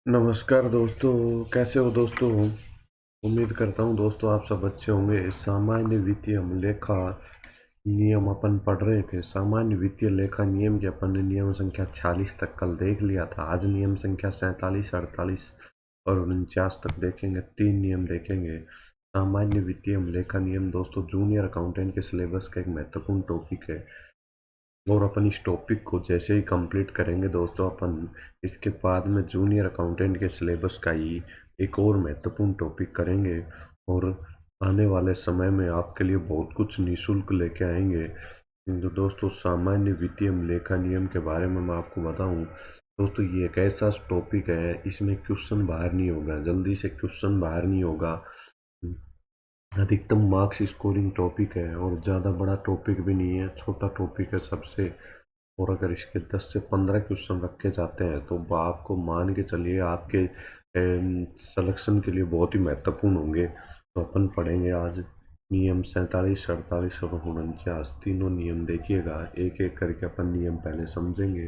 नमस्कार दोस्तों। कैसे हो दोस्तों? उम्मीद करता हूँ दोस्तों आप सब अच्छे होंगे। सामान्य वित्तीय लेखा नियम अपन पढ़ रहे थे। सामान्य वित्तीय लेखा नियम के अपन ने नियम संख्या 46 तक कल देख लिया था। आज नियम संख्या 47, 48 और 49 तक देखेंगे। 3 नियम देखेंगे। सामान्य वित्तीय लेखा नियम दोस्तों जूनियर अकाउंटेंट के सिलेबस का एक महत्वपूर्ण टॉपिक है और अपन इस टॉपिक को जैसे ही कंप्लीट करेंगे दोस्तों अपन इसके बाद में जूनियर अकाउंटेंट के सिलेबस का ही एक और महत्वपूर्ण टॉपिक करेंगे और आने वाले समय में आपके लिए बहुत कुछ निःशुल्क लेके आएंगे। तो दोस्तों सामान्य वित्तीय लेखा नियम के बारे में मैं आपको बताऊं दोस्तों, ये एक ऐसा टॉपिक है, इसमें क्वेश्चन बाहर नहीं होगा, जल्दी से क्वेश्चन बाहर नहीं होगा। अधिकतम मार्क्स स्कोरिंग टॉपिक है और ज़्यादा बड़ा टॉपिक भी नहीं है, छोटा टॉपिक है सबसे। और अगर इसके 10 से 15 क्वेश्चन रखे जाते हैं तो आपको मान के चलिए आपके सिलेक्शन के लिए बहुत ही महत्वपूर्ण होंगे। तो अपन पढ़ेंगे आज नियम 47, 48 और 49। तीनों नियम देखिएगा, एक एक करके अपन नियम पहले समझेंगे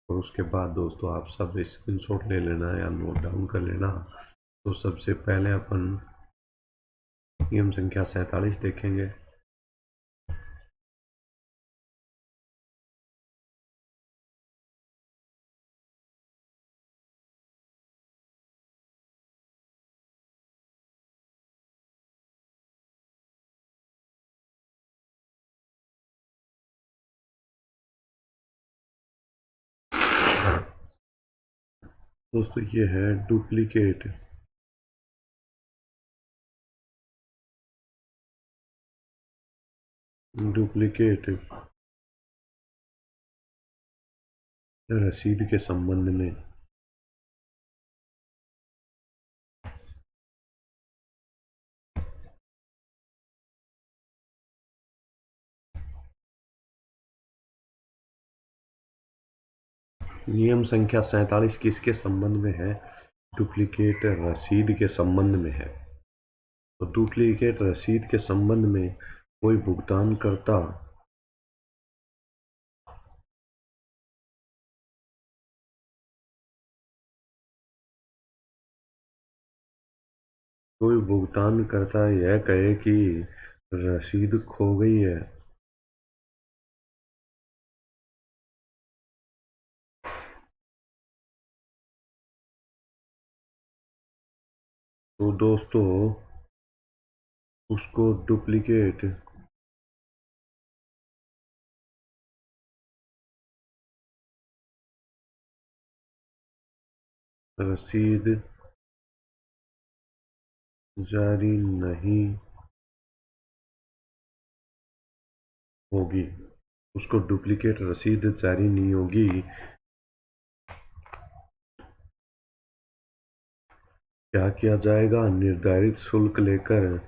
और उसके बाद दोस्तों आप सब स्क्रीनशॉट ले लेना या नोट डाउन कर लेना। तो सबसे पहले अपन नियम संख्या 47 देखेंगे। दोस्तों ये है डुप्लीकेट। डुप्लीकेट रसीद के संबंध में नियम संख्या 47 किसके संबंध में है? डुप्लीकेट रसीद के संबंध में है। तो डुप्लीकेट रसीद के संबंध में कोई भुगतान करता यह कहे कि रसीद खो गई है तो दोस्तों उसको डुप्लीकेट रसीद जारी नहीं होगी। उसको डुप्लीकेट रसीद जारी नहीं होगी। क्या किया जाएगा? निर्धारित शुल्क लेकर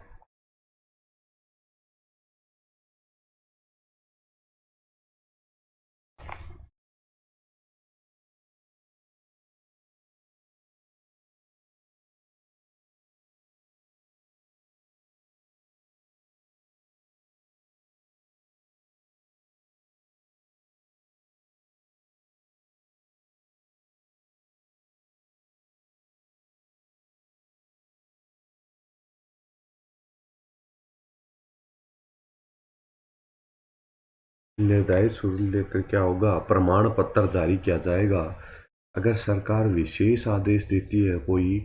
निर्धारित शुल्क लेकर क्या होगा? प्रमाण पत्र जारी किया जाएगा। अगर सरकार विशेष आदेश देती है कोई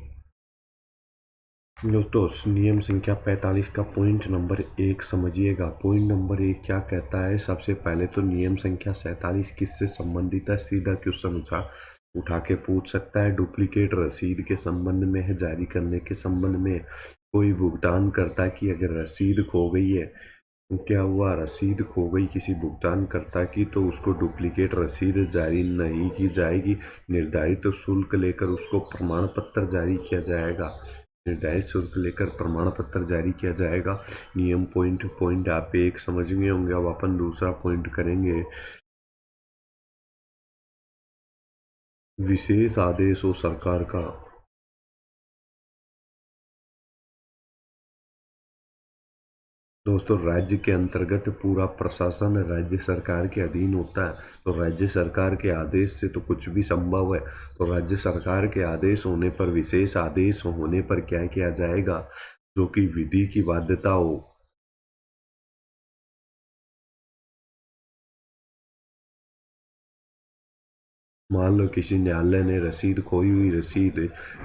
दोस्तों, नियम संख्या 45 का पॉइंट नंबर 1 समझिएगा। पॉइंट नंबर 1 क्या कहता है? सबसे पहले तो नियम संख्या 47 किससे संबंधित है? सीधा क्वेश्चन उठा के पूछ सकता है। डुप्लीकेट रसीद के संबंध में है, जारी करने के संबंध में। कोई भुगतान करता है कि अगर रसीद खो गई है, क्या हुआ, रसीद खो गई किसी भुगतानकर्ता की, तो उसको डुप्लीकेट रसीद जारी नहीं की जाएगी। निर्धारित शुल्क लेकर उसको प्रमाण पत्र जारी किया जाएगा। निर्धारित शुल्क लेकर प्रमाण पत्र जारी किया जाएगा। नियम पॉइंट आप एक समझ गए होंगे। अब अपन दूसरा पॉइंट करेंगे। विशेष आदेश हो सरकार का दोस्तों राज्य के अंतर्गत पूरा प्रशासन राज्य सरकार के अधीन होता है, तो राज्य सरकार के आदेश से तो कुछ भी संभव है। तो राज्य सरकार के आदेश होने पर, विशेष आदेश होने पर क्या किया जाएगा, जो कि विधि की बाध्यता हो। मान लो किसी न्यायालय ने रसीद, खोई हुई रसीद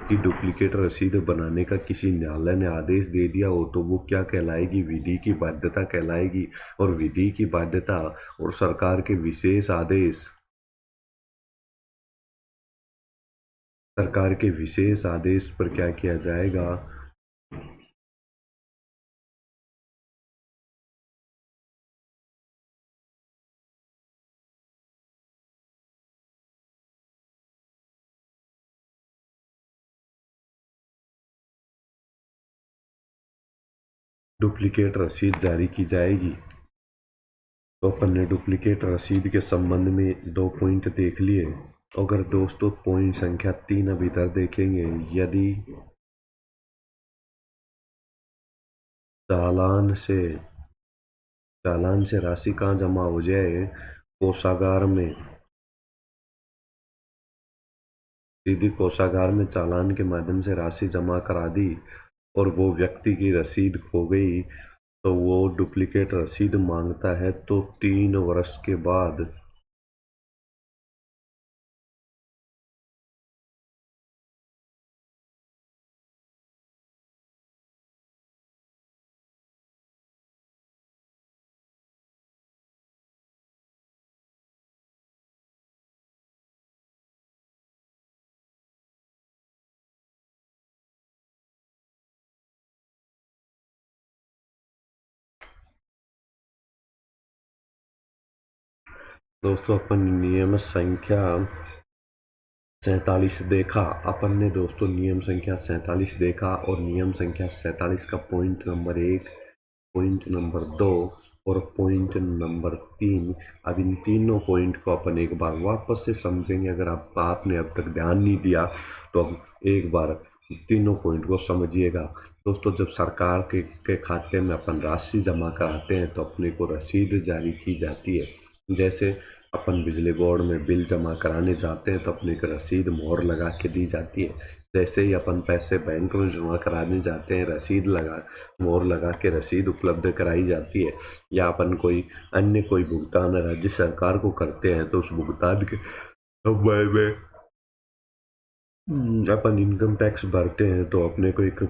की डुप्लीकेट रसीद बनाने का किसी न्यायालय ने आदेश दे दिया हो, तो वो क्या कहलाएगी, विधि की बाध्यता कहलाएगी। और विधि की बाध्यता और सरकार के विशेष आदेश, सरकार के विशेष आदेश पर क्या किया जाएगा। डुप्लीकेट रसीद जारी की जाएगी। तो अपन ने डुप्लीकेट रसीद के संबंध में दो पॉइंट देख लिए। अगर दोस्तों पॉइंट संख्या 3 अब इधर देखेंगे, यदि चालान से चालान से राशि कहाँ जमा हो जाए, कोषागार में, सीधी कोषागार में चालान के माध्यम से राशि जमा करा दी और वो व्यक्ति की रसीद खो गई, तो वो डुप्लीकेट रसीद मांगता है, तो 3 वर्ष के बाद दोस्तों अपन नियम संख्या 47 देखा। अपन ने दोस्तों नियम संख्या 47 देखा और नियम संख्या 47 का पॉइंट नंबर 1, पॉइंट नंबर 2 और पॉइंट नंबर 3, अब इन तीनों पॉइंट को अपन एक बार वापस से समझेंगे। अगर आपने अब तक ध्यान नहीं दिया तो अब एक बार तीनों पॉइंट को समझिएगा। दोस्तों जब सरकार के खाते में अपन राशि जमा कराते हैं तो अपने को रसीद जारी की जाती है। जैसे अपन बिजली बोर्ड में बिल जमा कराने जाते हैं तो अपने को रसीद मोहर लगा के दी जाती है। जैसे ही अपन पैसे बैंक में जमा कराने जाते हैं, रसीद लगा, मोहर लगा के रसीद उपलब्ध कराई जाती है। या अपन कोई अन्य कोई भुगतान राज्य सरकार को करते हैं तो उस भुगतान के संबंध में अपन इनकम टैक्स भरते हैं तो अपने को एक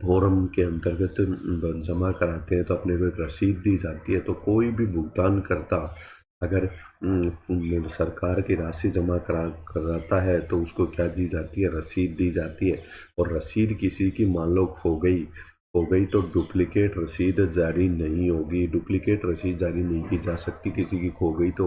फॉर्म के अंतर्गत जमा कराते हैं तो अपने को एक रसीद दी जाती है। तो कोई भी भुगतान करता अगर सरकार की राशि जमा कराता है तो उसको क्या दी जाती है, रसीद दी जाती है। और रसीद किसी की मान लो खो गई तो डुप्लीकेट रसीद जारी नहीं होगी, डुप्लीकेट रसीद जारी नहीं की जा सकती किसी की खो गई तो।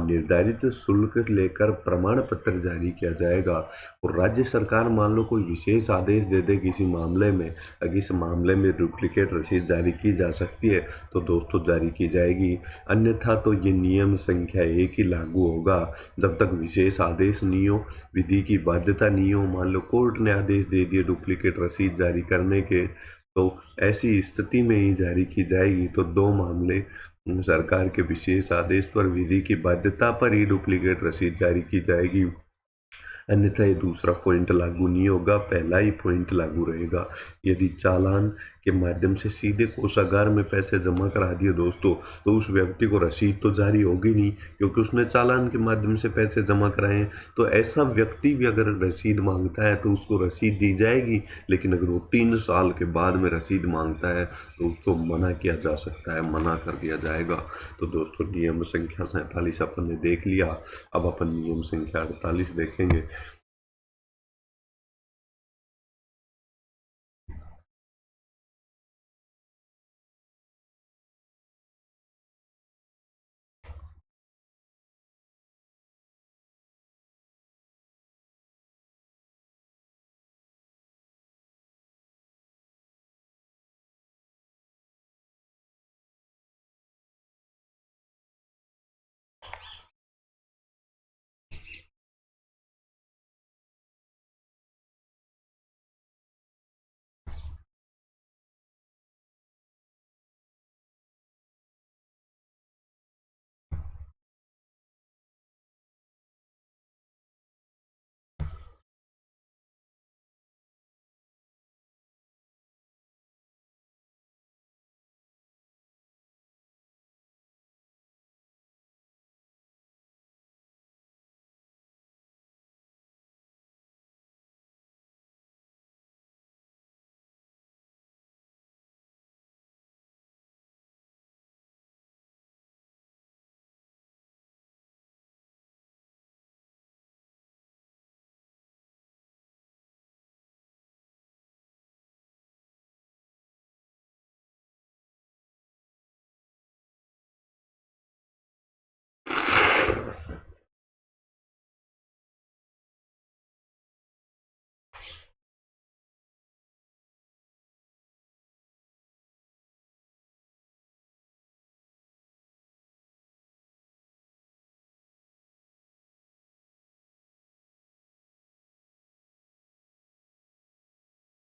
निर्धारित शुल्क लेकर प्रमाण पत्र जारी किया जाएगा। और राज्य सरकार मान लो कोई विशेष आदेश दे दे किसी मामले में, अगर इस मामले में डुप्लीकेट रसीद जारी की जा सकती है तो दोस्तों जारी की जाएगी। अन्यथा तो ये नियम संख्या 1 ही लागू होगा जब तक विशेष आदेश नहीं हो, विधि की बाध्यता नहीं हो। मान लो कोर्ट ने आदेश दे दिए डुप्लीकेट रसीद जारी करने के, तो ऐसी स्थिति में ही जारी की जाएगी। तो दो मामले, सरकार के विशेष आदेश पर, विधि की बाध्यता पर ही डुप्लीकेट रसीद जारी की जाएगी। अन्यथा ये दूसरा पॉइंट लागू नहीं होगा, पहला ही पॉइंट लागू रहेगा। यदि चालान के माध्यम से सीधे कोषागार में पैसे जमा करा दिए दोस्तों, तो उस व्यक्ति को रसीद तो जारी होगी नहीं, क्योंकि उसने चालान के माध्यम से पैसे जमा कराए हैं। तो ऐसा व्यक्ति भी अगर रसीद मांगता है तो उसको रसीद दी जाएगी, लेकिन अगर वो 3 साल के बाद में रसीद मांगता है तो उसको मना किया जा सकता है, मना कर दिया जाएगा। तो दोस्तों नियम संख्या 47 अपन ने देख लिया। अब अपन नियम संख्या 48 देखेंगे।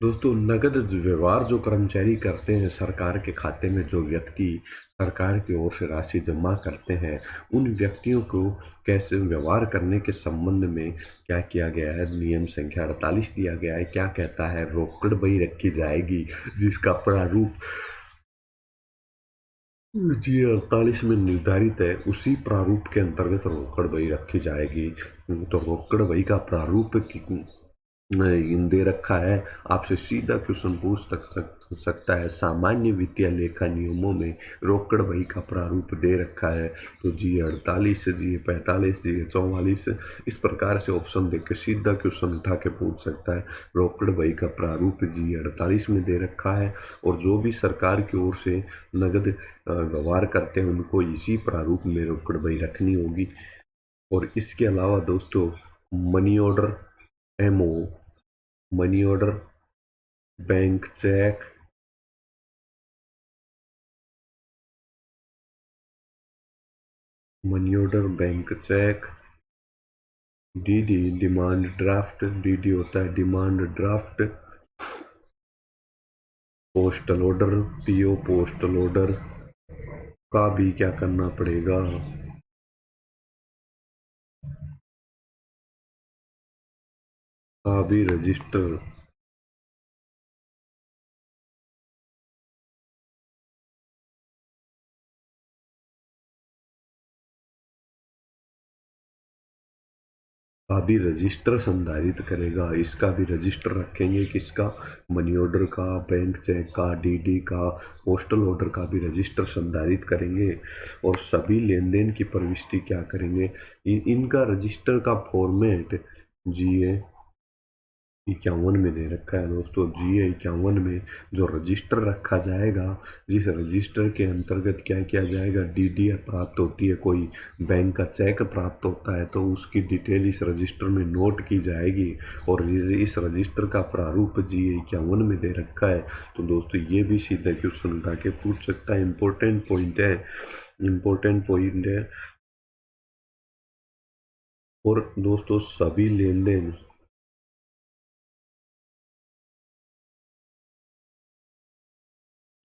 दोस्तों, नकद व्यवहार जो कर्मचारी करते हैं सरकार के खाते में, जो व्यक्ति सरकार की ओर से राशि जमा करते हैं, उन व्यक्तियों को कैसे व्यवहार करने के संबंध में क्या किया गया है, नियम संख्या 48 दिया गया है। क्या कहता है? रोकड़ बही रखी जाएगी जिसका प्रारूप जी 48 में निर्धारित है। उसी प्रारूप के अंतर्गत रोकड़ बही रखी जाएगी। तो रोकड़ बही का प्रारूप दे रखा है। आपसे सीधा क्वेश्चन पूछ सकता है, सामान्य वित्तीय लेखा नियमों में रोकड़ बही का प्रारूप दे रखा है। तो जी 48, जी 45, जी 44, इस प्रकार से ऑप्शन देकर सीधा क्वेश्चन उठा के पूछ सकता है। रोकड़ बही का प्रारूप जी 48 में दे रखा है, और जो भी सरकार की ओर से नगद व्यवहार करते हैं उनको इसी प्रारूप में रोकड़ बही रखनी होगी। और इसके अलावा दोस्तों, money order, MO, money order, bank cheque, money order, bank cheque, DD, demand draft, DD होता है demand draft, postal order, PO postal order का भी क्या करना पड़ेगा, का भी रजिस्टर। का भी रजिस्टर संधारित करेगा। इसका भी रजिस्टर रखेंगे, किसका? मनी ऑर्डर का, बैंक चेक का, डीडी का, पोस्टल ऑर्डर का भी रजिस्टर संधारित करेंगे। और सभी लेन देन की प्रविष्टि क्या करेंगे? इनका रजिस्टर का फॉर्मेट जीए 51 में दे रखा है दोस्तों। जीए 51 में जो रजिस्टर रखा जाएगा, जिस रजिस्टर के अंतर्गत क्या किया जाएगा, डीडी प्राप्त होती है, कोई बैंक का चेक प्राप्त होता है, तो उसकी डिटेल इस रजिस्टर में नोट की जाएगी। और इस रजिस्टर का प्रारूप जीए 51 में दे रखा है। तो दोस्तों, ये भी सीधा क्वेश्चन उठा के पूछ सकता है। इम्पोर्टेंट पॉइंट है, इम्पोर्टेंट पॉइंट है। और दोस्तों, सभी लेन देन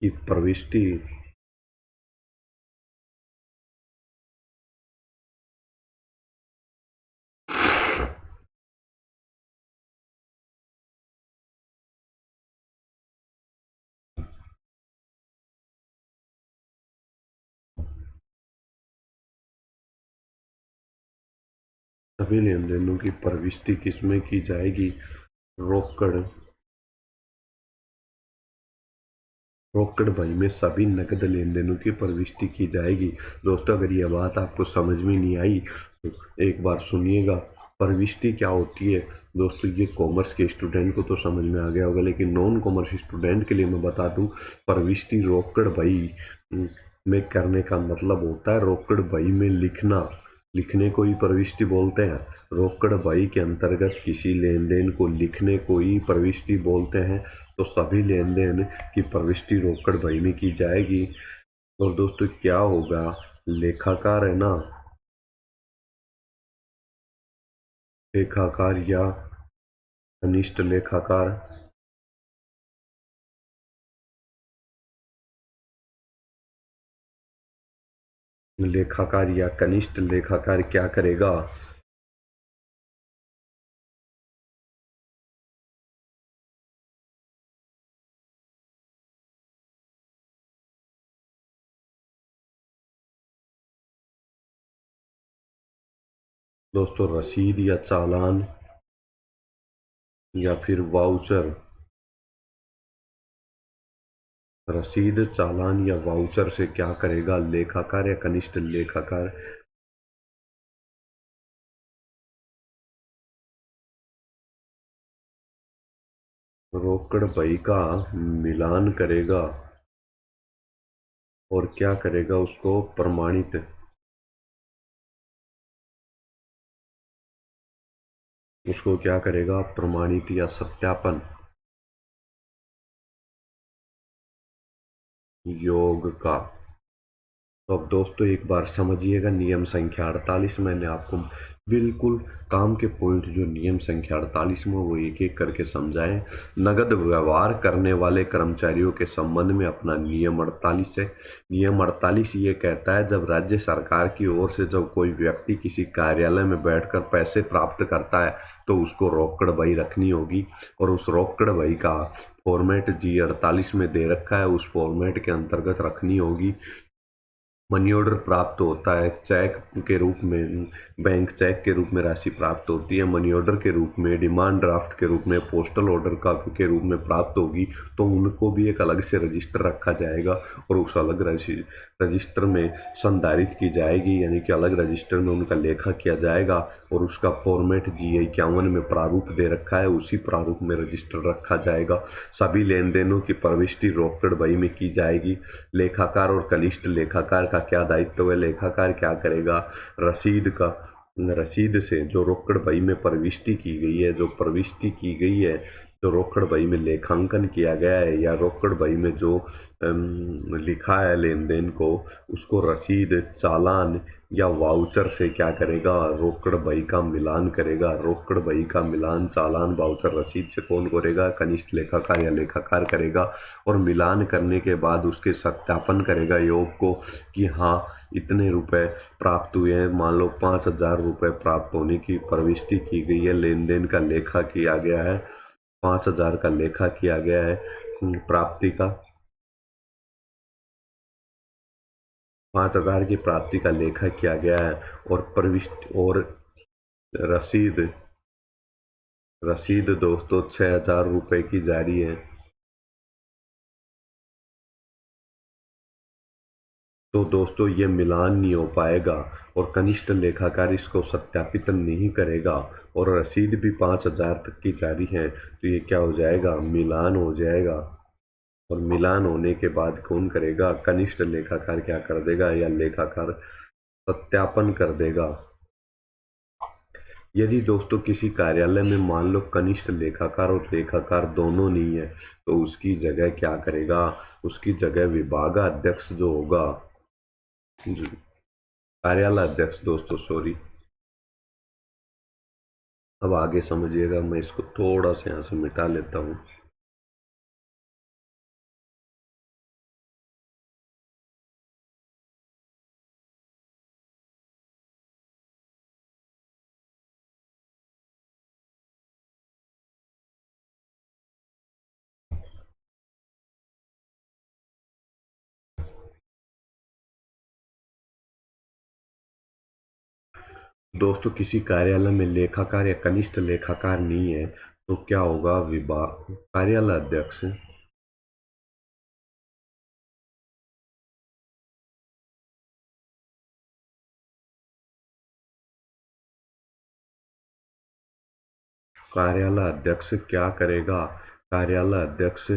की प्रविष्टि, सभी लेन देनों की प्रविष्टि किसमें की जाएगी? रोकड़, रोकड़ बही में सभी नकद लेन देनों की प्रविष्टि की जाएगी। दोस्तों, अगर यह बात आपको समझ में नहीं आई तो एक बार सुनिएगा। प्रविष्टि क्या होती है दोस्तों? ये कॉमर्स के स्टूडेंट को तो समझ में आ गया होगा, लेकिन नॉन कॉमर्स स्टूडेंट के लिए मैं बता दूं, प्रविष्टि रोकड़ बही में करने का मतलब होता है रोकड़ बही में लिखना। लिखने को ही प्रविष्टि बोलते हैं। रोकड़ बही के अंतर्गत किसी लेन देन को लिखने को ही प्रविष्टि बोलते हैं। तो सभी लेन देन की प्रविष्टि रोकड़ बही में की जाएगी। और दोस्तों, क्या होगा? लेखाकार है ना, लेखाकार या कनिष्ठ लेखाकार, लेखाकार या कनिष्ठ लेखाकार क्या करेगा? दोस्तों, रसीद या चालान या फिर वाउचर, रसीद, चालान या वाउचर से क्या करेगा लेखाकार या कनिष्ठ लेखाकार? रोकड़ बही का मिलान करेगा। और क्या करेगा? उसको प्रमाणित, उसको क्या करेगा? प्रमाणित या सत्यापन योग का। तो अब दोस्तों एक बार समझिएगा नियम संख्या 48। मैंने आपको बिल्कुल काम के पॉइंट जो नियम संख्या 48 में वो एक एक करके समझाए। नगद व्यवहार करने वाले कर्मचारियों के संबंध में अपना नियम 48 है। नियम 48 ये कहता है जब राज्य सरकार की ओर से जब कोई व्यक्ति किसी कार्यालय में बैठकर पैसे प्राप्त करता है तो उसको रोकड़ बही रखनी होगी, और उस रोकड़ बही का फॉर्मेट G48 में दे रखा है, उस फॉर्मेट के अंतर्गत रखनी होगी। मनी ऑर्डर प्राप्त होता है चेक के रूप में, बैंक चेक के रूप में राशि प्राप्त होती है। मनी ऑर्डर के रूप में, डिमांड ड्राफ्ट के रूप में, पोस्टल ऑर्डर का के रूप में प्राप्त होगी, तो उनको भी एक अलग से रजिस्टर रखा जाएगा और उस अलग रजिस्टर में संधारित की जाएगी, यानी कि अलग रजिस्टर में उनका लेखा किया जाएगा और उसका फॉर्मेट G51 में प्रारूप दे रखा है, उसी प्रारूप में रजिस्टर रखा जाएगा। सभी लेन देनों की प्रविष्टि रोकड़ बही में की जाएगी। लेखाकार और कनिष्ठ लेखाकार का क्या दायित्व है? लेखाकार क्या करेगा? रसीद से जो रोकड़ बही में प्रविष्टि की गई है, जो प्रविष्टि की गई है, जो रोकड़ बही में लेखांकन किया गया है या रोकड़ बही में जो लिखा है लेन देन को, उसको रसीद, चालान या वाउचर से क्या करेगा? रोकड़ बही का मिलान करेगा। रोकड़ बही का मिलान चालान वाउचर रसीद से कौन करेगा? कनिष्ठ लेखाकार या लेखाकार करेगा। और मिलान करने के बाद उसके सत्यापन करेगा योग को कि हाँ इतने रुपए प्राप्त हुए हैं। मान लो 5,000 रुपये प्राप्त होने की प्रविष्टि की गई है, लेन देन का लेखा किया गया है, 5,000 का लेखा किया गया है, प्राप्ति का 5,000 की प्राप्ति का लेखा किया गया है, और प्रविष्टि और रसीद रसीद दोस्तों 6,000 रुपये की जारी है। तो दोस्तों ये मिलान नहीं हो पाएगा और कनिष्ठ लेखाकार इसको सत्यापित नहीं करेगा, और रसीद भी 5,000 तक की जारी है, तो ये क्या हो जाएगा? मिलान हो जाएगा। और मिलान होने के बाद कौन करेगा? कनिष्ठ लेखाकार क्या कर देगा या लेखाकार सत्यापन कर देगा। यदि दोस्तों किसी कार्यालय में मान लो कनिष्ठ लेखाकार और लेखाकार दोनों नहीं है, तो उसकी जगह क्या करेगा? उसकी जगह विभागाध्यक्ष जो होगा, कार्यालय अध्यक्ष दोस्तों, सॉरी। अब आगे समझिएगा, मैं इसको थोड़ा सा यहाँ से मिटा लेता हूँ। दोस्तों किसी कार्यालय में लेखाकार या कनिष्ठ लेखाकार नहीं है, तो क्या होगा? विभाग कार्यालय अध्यक्ष कार्यालय अध्यक्ष क्या करेगा? कार्यालय अध्यक्ष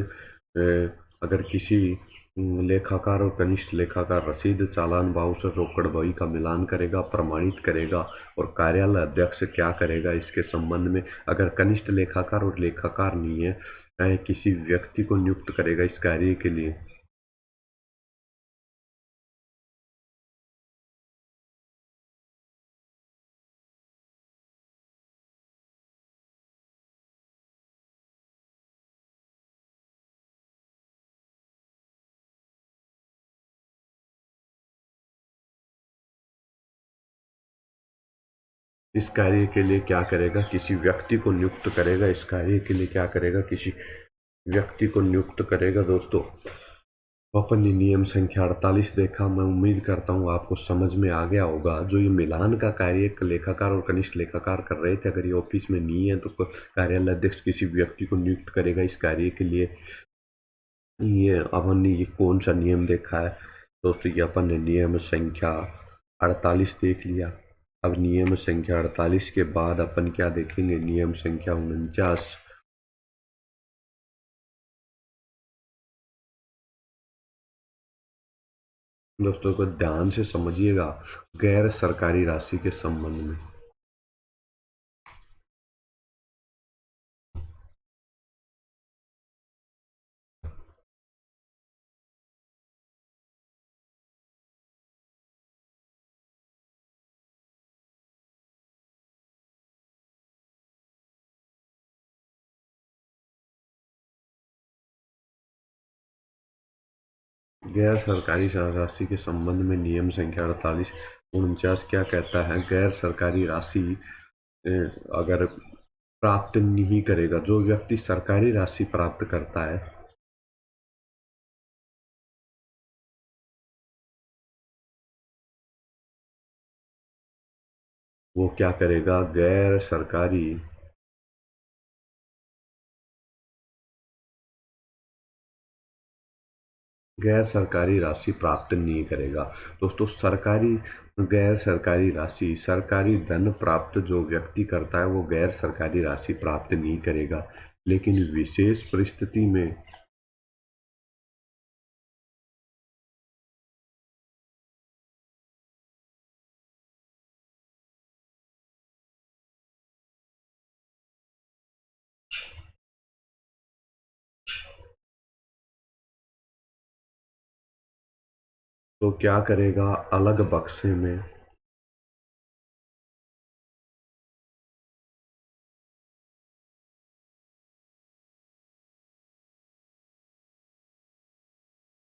अगर किसी लेखाकार और कनिष्ठ लेखाकार रसीद, चालान, वाउचर, रोकड़ बही का मिलान करेगा, प्रमाणित करेगा। और कार्यालय अध्यक्ष क्या करेगा इसके संबंध में? अगर कनिष्ठ लेखाकार और लेखाकार नहीं है, किसी व्यक्ति को नियुक्त करेगा इस कार्य के लिए। इस कार्य के लिए क्या करेगा? किसी व्यक्ति को नियुक्त करेगा। इस कार्य के लिए क्या करेगा? किसी व्यक्ति को नियुक्त करेगा। दोस्तों अपन ने नियम संख्या 48 देखा। मैं उम्मीद करता हूँ आपको समझ में आ गया होगा। जो ये मिलान का कार्य लेखाकार और कनिष्ठ लेखाकार कर रहे थे, अगर ये ऑफिस में नहीं है तो कार्यालय अध्यक्ष किसी व्यक्ति को नियुक्त करेगा इस कार्य के लिए। ये अपन ने ये कौन सा नियम देखा है दोस्तों? ये अपन ने नियम संख्या 48 देख लिया। अब नियम संख्या 48 के बाद अपन क्या देखेंगे? नियम संख्या 49। दोस्तों को ध्यान से समझिएगा, गैर सरकारी राशि के संबंध में। गैर सरकारी राशि के संबंध में नियम संख्या 4849 क्या कहता है? गैर सरकारी राशि अ, अगर प्राप्त नहीं करेगा, जो व्यक्ति सरकारी राशि प्राप्त करता है वो क्या करेगा? गैर सरकारी राशि प्राप्त नहीं करेगा। दोस्तों, गैर सरकारी राशि, सरकारी धन प्राप्त जो व्यक्ति करता है वो गैर सरकारी राशि प्राप्त नहीं करेगा। लेकिन विशेष परिस्थिति में तो क्या करेगा? अलग बक्से में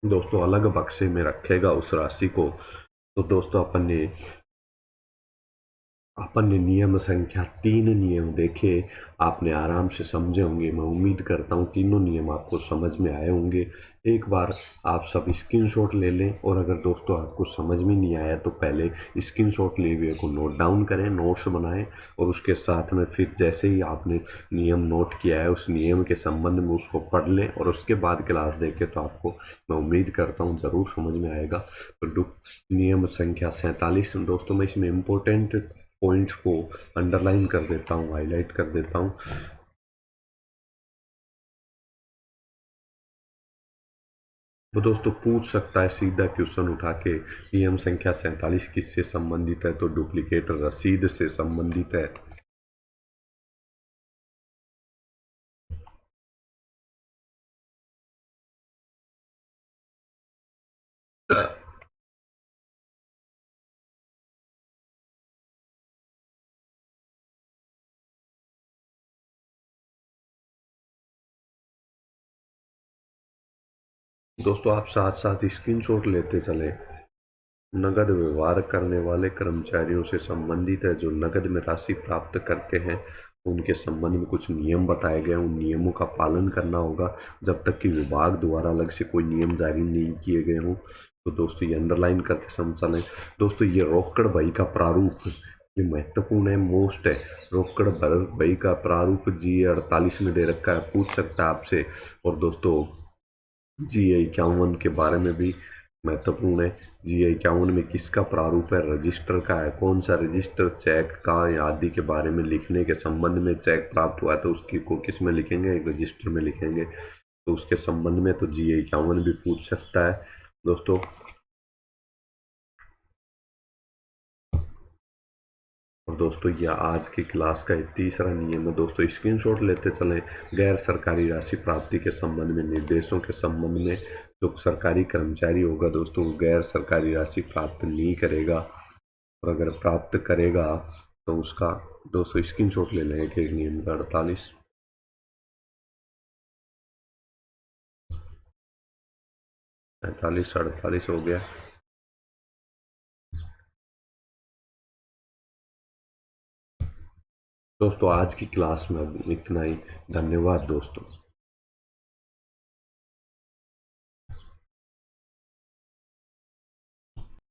दोस्तों अलग बक्से में रखेगा उस राशि को। तो दोस्तों अपन ने नियम संख्या 3 नियम देखे, आपने आराम से समझे होंगे। मैं उम्मीद करता हूँ तीनों नियम आपको समझ में आए होंगे। एक बार आप सब स्क्रीनशॉट ले लें, और अगर दोस्तों आपको समझ में नहीं आया तो पहले स्क्रीनशॉट लिए हुए को नोट डाउन करें, नोट्स बनाएं, और उसके साथ में फिर जैसे ही आपने नियम नोट किया है उस नियम के संबंध में उसको पढ़ लें, और उसके बाद क्लास देखें तो आपको, मैं उम्मीद करता हूँ, ज़रूर समझ में आएगा। तो नियम संख्या 47 दोस्तों, मैं इसमें इम्पोर्टेंट पॉइंट्स को अंडरलाइन कर देता हूँ, हाईलाइट कर देता हूँ। वो दोस्तों पूछ सकता है सीधा क्वेश्चन उठा के, नियम संख्या 47 किससे संबंधित है? तो डुप्लीकेट रसीद से संबंधित है। दोस्तों आप साथ साथ स्क्रीनशॉट लेते चले। नकद व्यवहार करने वाले कर्मचारियों से संबंधित है, जो नकद में राशि प्राप्त करते हैं उनके संबंध में कुछ नियम बताए गए हैं। उन नियमों का पालन करना होगा जब तक कि विभाग द्वारा अलग से कोई नियम जारी नहीं किए गए हों। तो दोस्तों ये अंडरलाइन करते समय चलें। दोस्तों ये रोकड़ बही का प्रारूप, ये महत्वपूर्ण है, मोस्ट है। रोकड़ बही का प्रारूप G48 में दे रखा है, पूछ सकता है आपसे। और दोस्तों G51 के बारे में भी महत्वपूर्ण है। G51 में किसका प्रारूप है? रजिस्टर का है। कौन सा रजिस्टर? चेक का या आदि के बारे में लिखने के संबंध में। चेक प्राप्त हुआ है तो उसकी को किस में लिखेंगे? एक रजिस्टर में लिखेंगे। तो उसके संबंध में तो G51 भी पूछ सकता है दोस्तों। और दोस्तों यह आज की क्लास का तीसरा नियम है दोस्तों, स्क्रीनशॉट लेते चलें। गैर सरकारी राशि प्राप्ति के संबंध में निर्देशों के संबंध में, जो सरकारी कर्मचारी होगा दोस्तों वो गैर सरकारी राशि प्राप्त नहीं करेगा, और अगर प्राप्त करेगा तो उसका दोस्तों स्क्रीनशॉट ले लेंगे कि नियम का 48 पैंतालीस 48 हो गया। दोस्तों आज की क्लास में इतना ही। धन्यवाद दोस्तों।